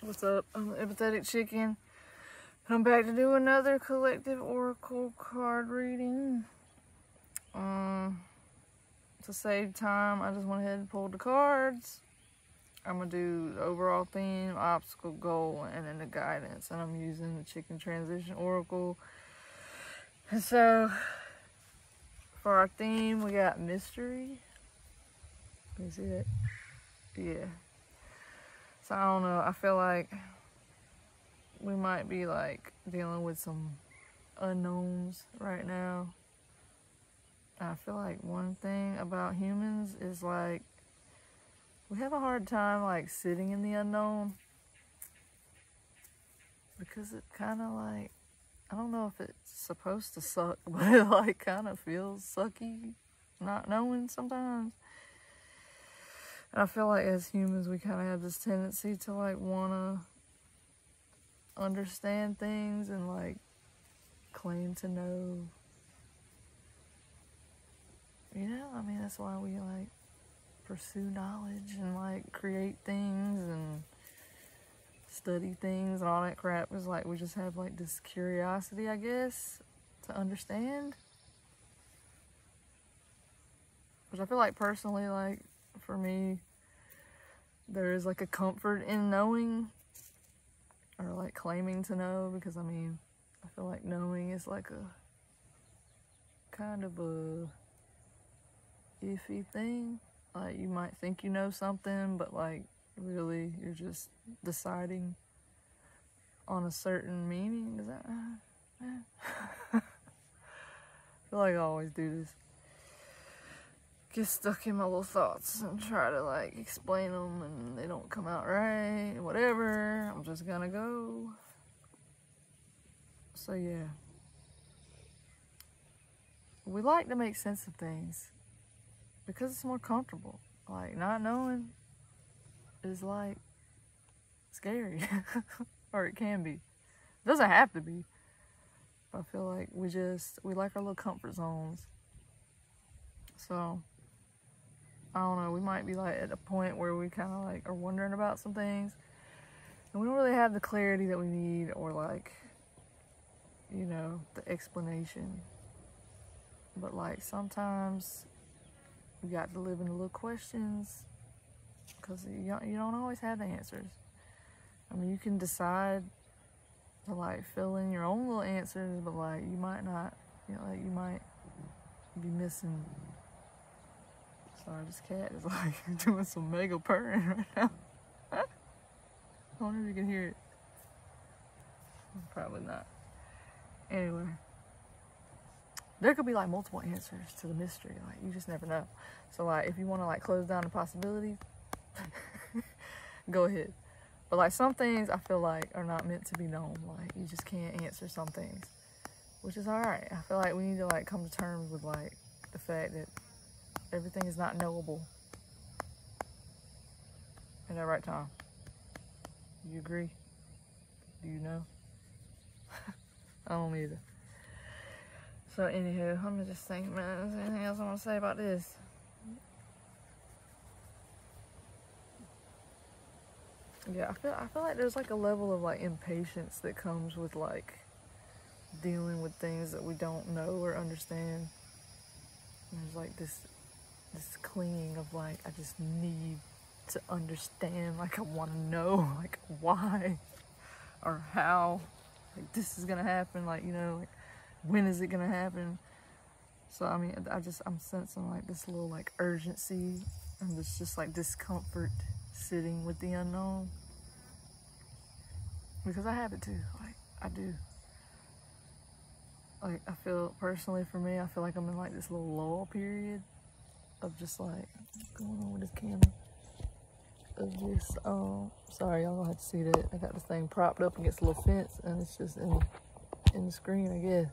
What's up? I'm the Empathetic Chicken. I'm back to do another collective oracle card reading. To save time, I just went ahead and pulled the cards. I'm gonna do the overall theme, obstacle, goal, and then the guidance. And I'm using the Chicken Transition Oracle. And so, for our theme, we got mystery. Can you see that? Yeah. So I don't know, I feel like we might be like dealing with some unknowns right now. I feel like one thing about humans is like, we have a hard time like sitting in the unknown. Because it kind of like, I don't know if it's supposed to suck, but it like kind of feels sucky not knowing sometimes. And I feel like as humans, we kind of have this tendency to like want to understand things and like claim to know. You know, I mean, that's why we like pursue knowledge and like create things and study things and all that crap. Is like we just have like this curiosity, I guess, to understand. Which I feel like personally, like for me, there is like a comfort in knowing or like claiming to know, because I mean, I feel like knowing is like a kind of a iffy thing. Like you might think you know something, but like really you're just deciding on a certain meaning. Does that I feel like I always do this. Get stuck in my little thoughts and try to like explain them and they don't come out right, whatever. I'm just gonna go. So yeah, we like to make sense of things because it's more comfortable. Like not knowing is like scary or it can be. It doesn't have to be. But I feel like we like our little comfort zones. So I don't know, we might be like at a point where we kind of like are wondering about some things and we don't really have the clarity that we need, or like, you know, the explanation. But like sometimes you got to live in the little questions because you don't always have the answers. I mean, you can decide to like fill in your own little answers, but like you might not, you know, like you might be missing. Sorry, this cat is like doing some mega purring right now. I wonder if you can hear it. Probably not. Anyway, there could be like multiple answers to the mystery. Like you just never know. So like if you want to like close down the possibilities, go ahead. But like some things I feel like are not meant to be known. Like you just can't answer some things, which is all right. I feel like we need to like come to terms with like the fact that everything is not knowable at that right time. Do you agree? Do you know? I don't either. So anywho, let me just think, man, is there anything else I want to say about this? Yeah, I feel like there's like a level of like impatience that comes with like dealing with things that we don't know or understand. And there's like this clinging of like, I just need to understand, like I want to know like why or how like this is gonna happen, like, you know, like when is it gonna happen. So I mean, I'm sensing like this little like urgency and this just like discomfort sitting with the unknown, because I have it too. Like I do. Like I feel personally, for me, I feel like I'm in like this little lull period of just like, what's going on with this camera? Of this, sorry, y'all don't have to see that. I got this thing propped up against a little fence and it's just in the screen, I guess.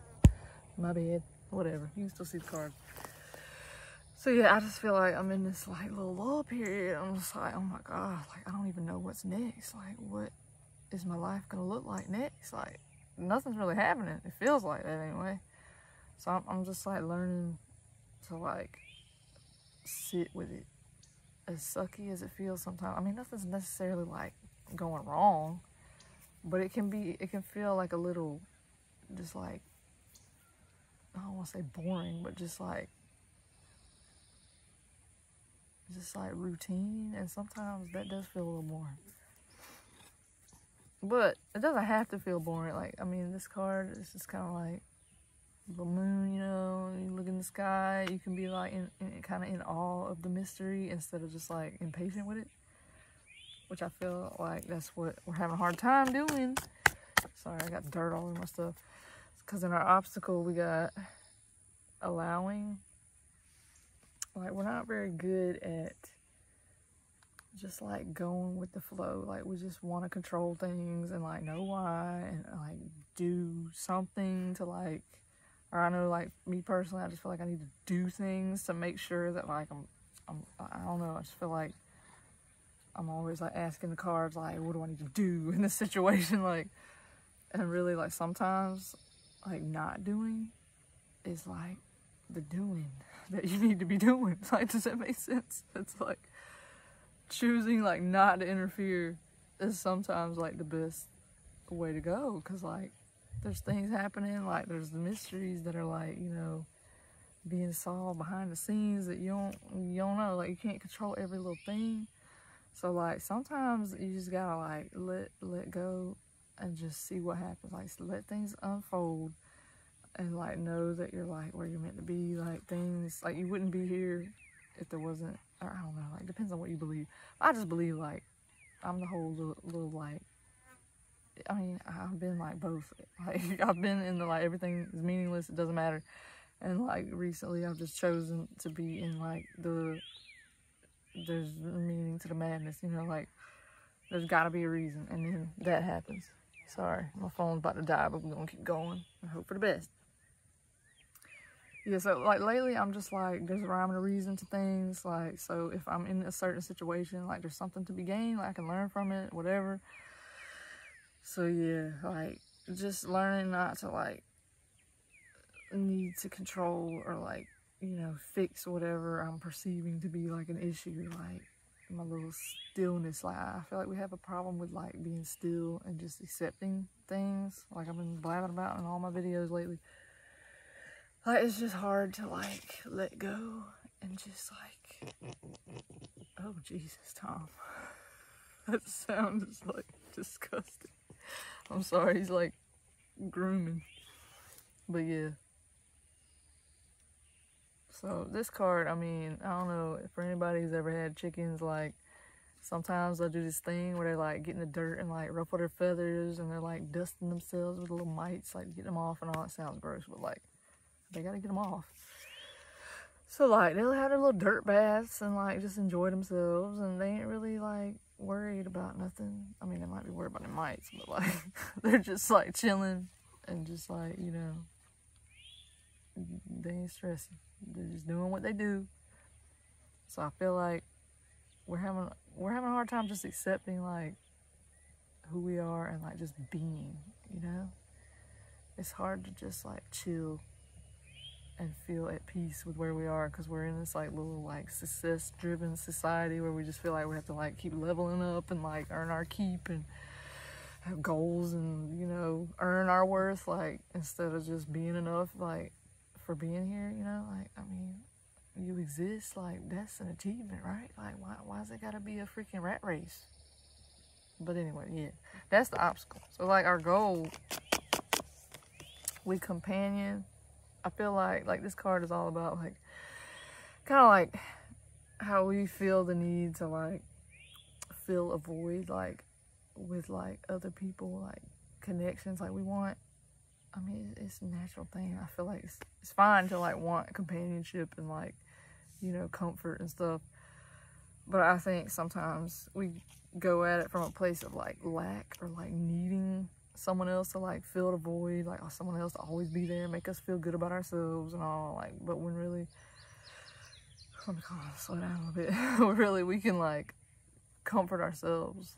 My bad. Whatever. You can still see the card. So yeah, I just feel like I'm in this like little lull period. I'm just like, oh my God, like I don't even know what's next. Like what is my life gonna look like next? Like nothing's really happening. It feels like that anyway. So I'm just like learning to like sit with it, as sucky as it feels sometimes. I mean, nothing's necessarily like going wrong, but it can feel like a little, just like, I don't want to say boring, but just like routine, and sometimes that does feel a little boring. But it doesn't have to feel boring. Like, I mean, this card is just kind of like the moon, you know, you look in the sky, you can be like kind of in awe of the mystery instead of just like impatient with it, which I feel like that's what we're having a hard time doing. Sorry, I got dirt all over my stuff. Because in our obstacle, we got allowing. Like, we're not very good at just like going with the flow. Like, we just want to control things and like know why and like do something to like, or I know like me personally, I just feel like I need to do things to make sure that like I don't know, I just feel like I'm always like asking the cards like, what do I need to do in this situation? Like, and really like sometimes like not doing is like the doing that you need to be doing. Like, does that make sense? It's like choosing like not to interfere is sometimes like the best way to go, because like there's things happening, like there's the mysteries that are like, you know, being solved behind the scenes that you don't know. Like, you can't control every little thing, so like sometimes you just gotta like let go and just see what happens. Like, let things unfold and like know that you're like where you're meant to be. Like, things like you wouldn't be here if there wasn't, or I don't know, like depends on what you believe. I just believe like I'm the whole little like, I mean, I've been like both. Like, I've been in the like everything is meaningless, it doesn't matter, and like recently I've just chosen to be in like there's meaning to the madness, you know, like there's gotta be a reason, and then that happens. Sorry, my phone's about to die, but we're gonna keep going and hope for the best. Yeah, so like lately I'm just like, there's a rhyme and a reason to things. Like, so if I'm in a certain situation, like there's something to be gained, like I can learn from it, whatever. So yeah, like just learning not to like need to control or like, you know, fix whatever I'm perceiving to be like an issue. Like my little stillness, like I feel like we have a problem with like being still and just accepting things, like I've been blabbing about in all my videos lately. Like, it's just hard to like let go and just like, oh Jesus, Tom, that sound is like disgusting. I'm sorry, he's like grooming, but yeah. So this card, I mean, I don't know if for anybody who's ever had chickens, like sometimes they'll do this thing where they like get in the dirt and like ruffle their feathers and they're like dusting themselves with little mites, like to get them off and all. It sounds gross, but like they gotta get them off. So like they'll have their little dirt baths and like just enjoy themselves, and they ain't really like worried about nothing. I mean, they might be worried about their mites, but like they're just like chilling and just like, you know, they ain't stressing. They're just doing what they do. So I feel like we're having a hard time just accepting like who we are and like just being, you know? It's hard to just like chill and feel at peace with where we are, because we're in this like little like success driven society where we just feel like we have to like keep leveling up and like earn our keep and have goals and, you know, earn our worth, like instead of just being enough like for being here, you know? Like, I mean, you exist, like that's an achievement, right? Like why's it gotta be a freaking rat race? But anyway, yeah, that's the obstacle. So like our goal with companion, I feel like this card is all about like kind of like how we feel the need to like fill a void like with like other people, like connections. Like we want, I mean, it's a natural thing. I feel like it's fine to like want companionship and like, you know, comfort and stuff, but I think sometimes we go at it from a place of like lack or like needing someone else to like fill the void, like someone else to always be there, make us feel good about ourselves and all, like, but when really, let me slow down a little bit, really we can like comfort ourselves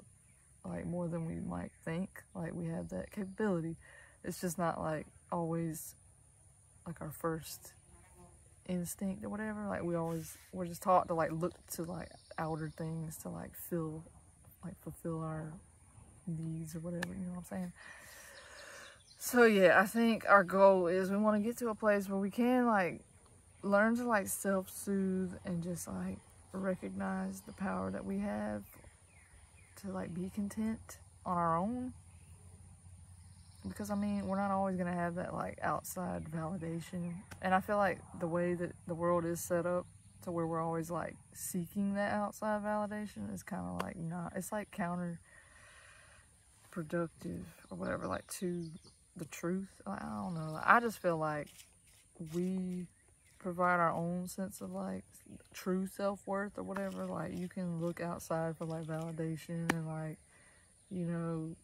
like more than we might think. Like we have that capability. It's just not like always like our first instinct or whatever. Like we're just taught to like look to like outer things to like fulfill our needs or whatever, you know what I'm saying? So yeah, I think our goal is we want to get to a place where we can like learn to like self-soothe and just like recognize the power that we have to like be content on our own. Because I mean, we're not always gonna have that like outside validation, and I feel like the way that the world is set up to where we're always like seeking that outside validation is kind of like not, it's like counterproductive or whatever, like to the truth. Like, I don't know, I just feel like we provide our own sense of like true self-worth or whatever. Like you can look outside for like validation and like, you know,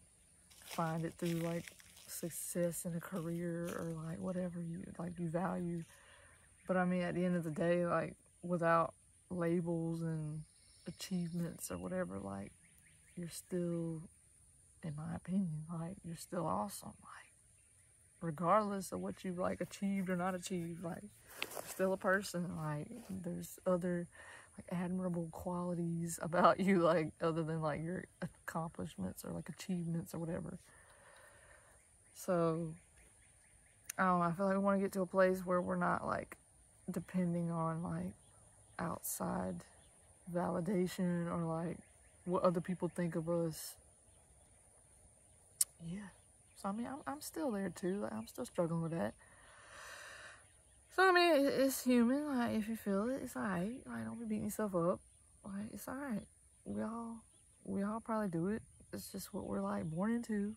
find it through like success in a career or like whatever you like you value. But I mean, at the end of the day, like without labels and achievements or whatever, like you're still, in my opinion, like you're still awesome. Like regardless of what you've like achieved or not achieved, like you're still a person. Like there's other like admirable qualities about you, like other than like your accomplishments or like achievements or whatever. So I don't know, I feel like we want to get to a place where we're not like depending on like outside validation or like what other people think of us. Yeah. So I mean, I'm still there too. Like I'm still struggling with that. So I mean, it's human. Like if you feel it, it's alright. Like don't be beating yourself up. Like it's alright. We all probably do it. It's just what we're like born into.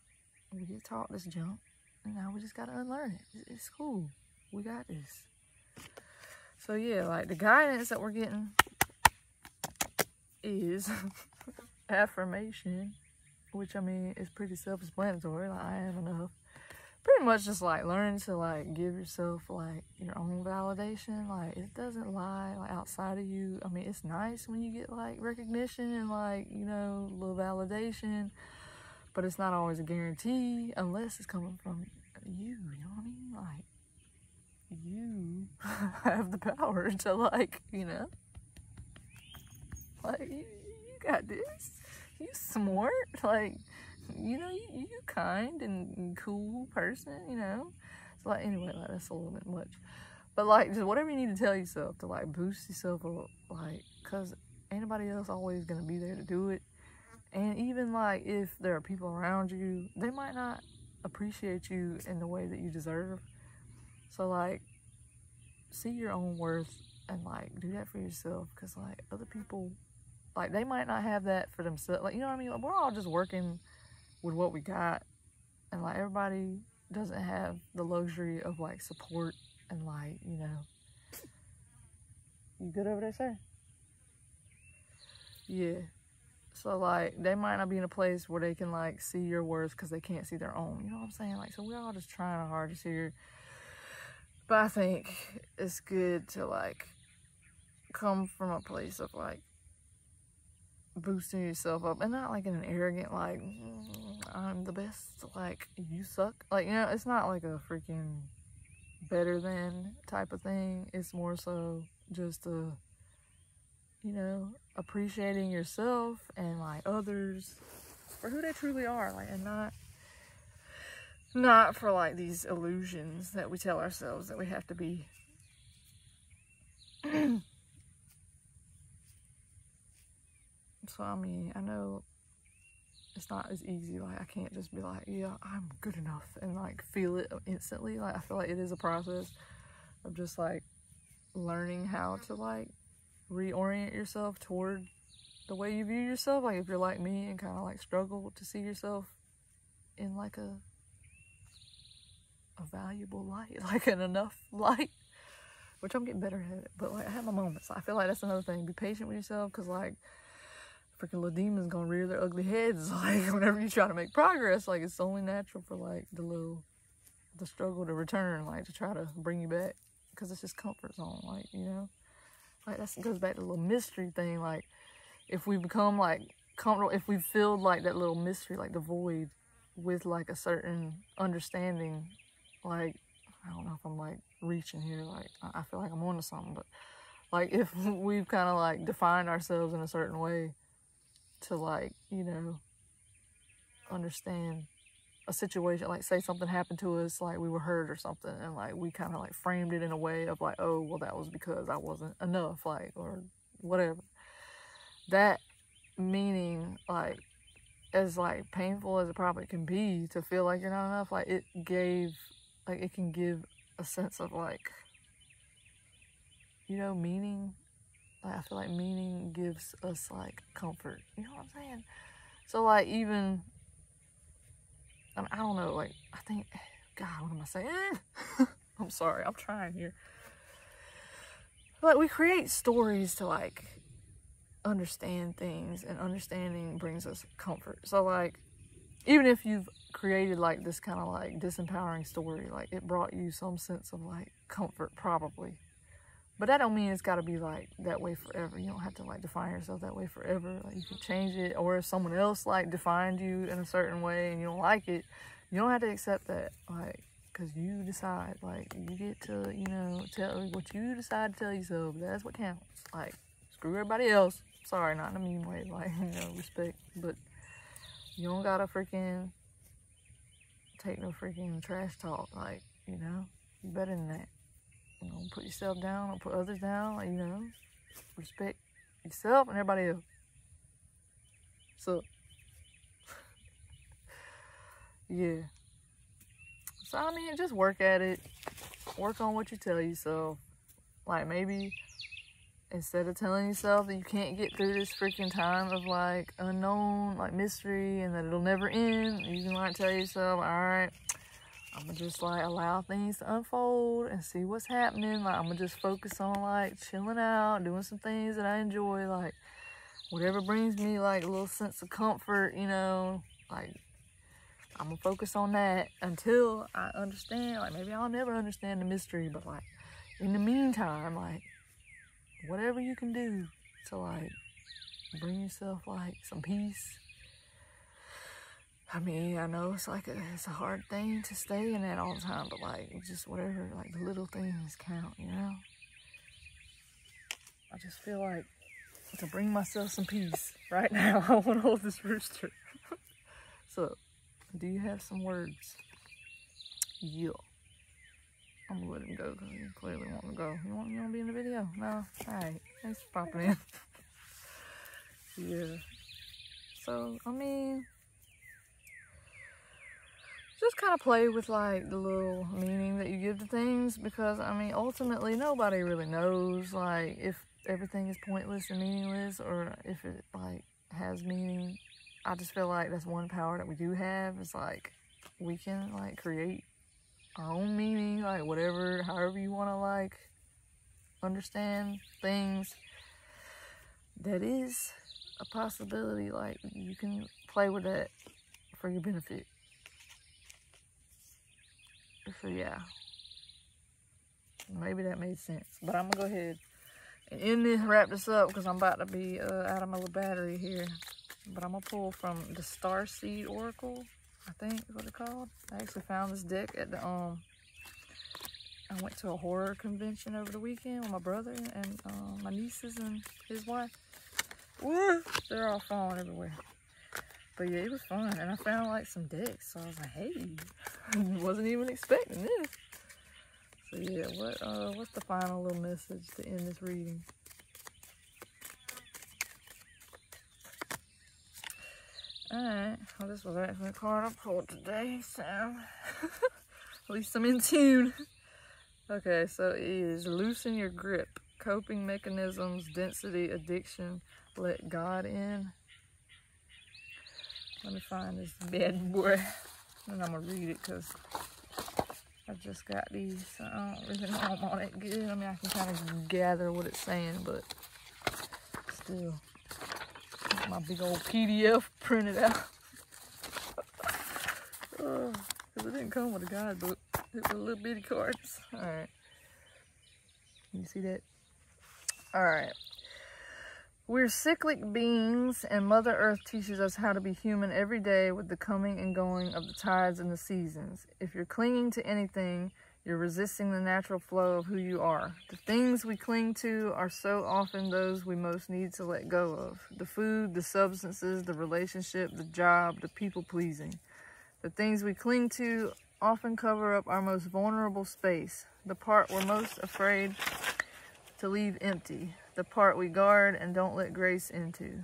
We get taught this junk, and now we just gotta unlearn it. It's cool. We got this. So yeah, like the guidance that we're getting is affirmation, which I mean is pretty self-explanatory. Like I am enough. Pretty much just like learn to like give yourself like your own validation. Like it doesn't lie like outside of you. I mean, it's nice when you get like recognition and like, you know, a little validation, but it's not always a guarantee unless it's coming from you. You know what I mean? Like you have the power to like, you know, like you got this. You smart. Like, you know, you kind and cool person, you know. So like anyway, like that's a little bit much. But like just whatever you need to tell yourself to like boost yourself up, like, cause ain't nobody else always gonna be there to do it. And even like if there are people around you, they might not appreciate you in the way that you deserve. So like see your own worth and like do that for yourself, cause like other people, like they might not have that for themselves. Like, you know what I mean? Like, we're all just working with what we got, and like everybody doesn't have the luxury of like support and like, you know. You good over there, sir? Yeah. So like they might not be in a place where they can like see your worth because they can't see their own. You know what I'm saying? Like, so we're all just trying our hardest here. But I think it's good to like come from a place of like boosting yourself up, and not like in an arrogant like I'm the best, like you suck, like, you know, it's not like a freaking better than type of thing. It's more so just a, you know, appreciating yourself and like others for who they truly are, like, and not for like these illusions that we tell ourselves that we have to be. So, I mean, I know it's not as easy. Like, I can't just be like, yeah, I'm good enough and like feel it instantly. Like, I feel like it is a process of just like learning how to like reorient yourself toward the way you view yourself. Like, if you're like me and kind of like struggle to see yourself in like a valuable light, like an enough light, which I'm getting better at it. But like, I have my moments. I feel like that's another thing. Be patient with yourself, because like freaking little demons gonna rear their ugly heads like whenever you try to make progress. Like, it's only natural for like the struggle to return, like to try to bring you back, because it's just comfort zone. Like, you know, like that goes back to the little mystery thing. Like, if we become like comfortable, if we filled like that little mystery, like the void, with like a certain understanding, like, I don't know if I'm like reaching here, like I feel like I'm onto something, but like if we've kind of like defined ourselves in a certain way to like, you know, understand a situation, like say something happened to us, like we were hurt or something, and like we kind of like framed it in a way of like, oh, well, that was because I wasn't enough, like, or whatever. That meaning, like, as like painful as it probably can be to feel like you're not enough, like it can give a sense of like, you know, meaning. Like I feel like meaning gives us like comfort, you know what I'm saying? So like even, I don't know, like I think, God, what am I saying? I'm sorry, I'm trying here. Like we create stories to like understand things, and understanding brings us comfort. So like even if you've created like this kind of like disempowering story, like it brought you some sense of like comfort probably, but that don't mean it's got to be like that way forever. You don't have to like define yourself that way forever. Like you can change it, or if someone else like defined you in a certain way and you don't like it, you don't have to accept that, like, because you decide, like, you get to, you know, tell what you decide to tell yourself. That's what counts. Like, screw everybody else. Sorry, not in a mean way, like, you know, respect, but you don't gotta freaking take no freaking trash talk, like, you know, you better than that. You know, put yourself down, don't put others down, like, you know, respect yourself and everybody else. So, yeah. So, I mean, just work at it. Work on what you tell yourself. Like, maybe instead of telling yourself that you can't get through this freaking time of, like, unknown, like, mystery, and that it'll never end, you can, like, tell yourself, alright, I'm gonna just, like, allow things to unfold and see what's happening. Like, I'm gonna just focus on, like, chilling out, doing some things that I enjoy, like, whatever brings me, like, a little sense of comfort, you know, like, I'm gonna focus on that until I understand. Like, maybe I'll never understand the mystery, but, like, in the meantime, like, whatever you can do to, like, bring yourself, like, some peace. I mean, I know it's like it's a hard thing to stay in that all the time, but, like, just whatever, like, the little things count, you know? I just feel like to bring myself some peace right now, I want to hold this rooster. So, do you have some words? Yeah. I'm gonna let him go because he clearly wants to go. You want to be in the video? No? Alright. Thanks for popping in. Yeah. So, I mean, just kind of play with, like, the little meaning that you give to things, because, I mean, ultimately, nobody really knows, like, if everything is pointless and meaningless, or if it, like, has meaning. I just feel like that's one power that we do have. It's like we can, like, create our own meaning, like, whatever, however you want to, like, understand things. That is a possibility. Like, you can play with that for your benefit. So yeah, maybe that made sense. But I'm gonna go ahead and end this, wrap this up, because I'm about to be out of my little battery here. But I'm gonna pull from the Starseed Oracle, I think is what it's called. I actually found this deck at the I went to a horror convention over the weekend with my brother and my nieces and his wife. Woo! They're all falling everywhere. But yeah, it was fun, and I found, like, some decks, so I was like, hey, wasn't even expecting this. So yeah, what's the final little message to end this reading? Alright, well, this was actually a card I pulled today, so at least I'm in tune. Okay, so it is loosen your grip, coping mechanisms, density, addiction, let God in. Let me find this bad boy, and I'm gonna read it because I just got these, so I don't really know them all that good. I mean, I can kind of gather what it's saying, but still, my big old PDF printed out. Because it didn't come with a guidebook. It was little bitty cards. Alright. You see that? Alright. We're cyclic beings, and Mother Earth teaches us how to be human every day with the coming and going of the tides and the seasons. If you're clinging to anything, You're resisting the natural flow of who you are. The things we cling to are so often those we most need to let go of. The food, the substances, the relationship, the job, the people-pleasing. The things we cling to often cover up our most vulnerable space, the part we're most afraid to leave empty, the part we guard and don't let grace into.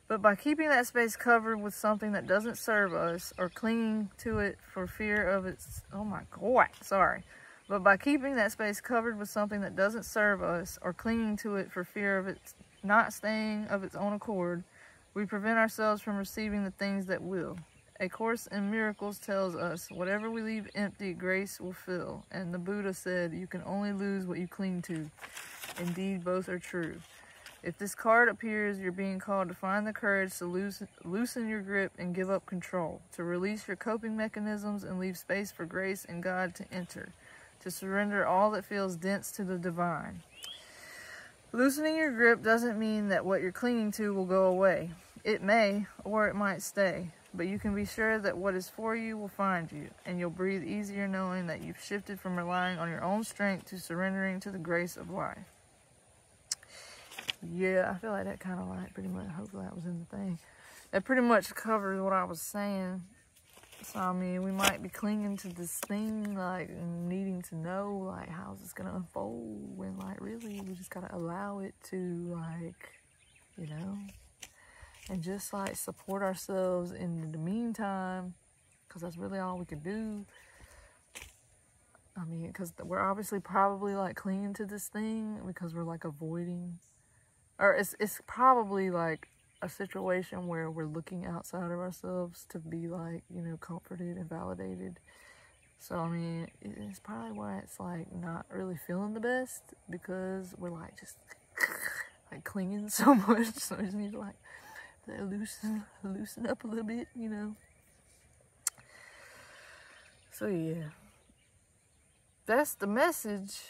But by keeping that space covered with something that doesn't serve us or clinging to it for fear of its, But by keeping that space covered with something that doesn't serve us or clinging to it for fear of its not staying of its own accord, we prevent ourselves from receiving the things that will. A Course in Miracles tells us, whatever we leave empty, grace will fill. And the Buddha said, you can only lose what you cling to. Indeed, both are true. If this card appears, you're being called to find the courage to loosen your grip and give up control, to release your coping mechanisms and leave space for grace and God to enter, to surrender all that feels dense to the divine. Loosening your grip doesn't mean that what you're clinging to will go away. It may, or it might stay, but you can be sure that what is for you will find you, and you'll breathe easier knowing that you've shifted from relying on your own strength to surrendering to the grace of life. Yeah, I feel like that kind of like pretty much, hopefully that was in the thing. That pretty much covers what I was saying. So, I mean, we might be clinging to this thing, like, needing to know, like, how's this going to unfold, when, like, really, we just got to allow it to, like, you know, and just, like, support ourselves in the meantime, because that's really all we can do. I mean, because we're obviously probably, like, clinging to this thing because we're, like, avoiding, or it's probably, like, a situation where we're looking outside of ourselves to be, like, you know, comforted and validated. So, I mean, it's probably why it's, like, not really feeling the best, because we're, like, just, like, clinging so much. So we just need to, like, loosen up a little bit, you know. So, yeah. That's the message.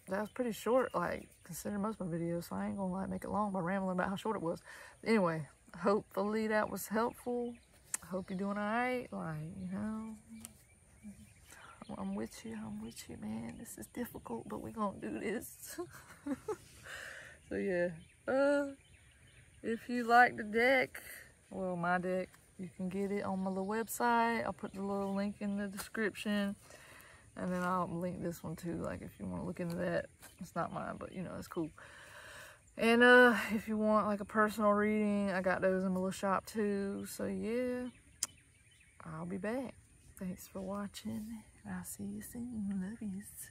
That was pretty short, like, considering most of my videos, so I ain't gonna, like, make it long by rambling about how short it was. Anyway, hopefully that was helpful. I hope you're doing alright, like, you know. I'm with you, man. This is difficult, but we're gonna do this. So, yeah. If you like the deck, well, my deck, you can get it on my little website. I'll put the little link in the description. And then I'll link this one too, like, if you want to look into that. It's not mine, but, you know, it's cool. And if you want, like, a personal reading, I got those in my little shop too. So, yeah, I'll be back. Thanks for watching. I'll see you soon. Love yous.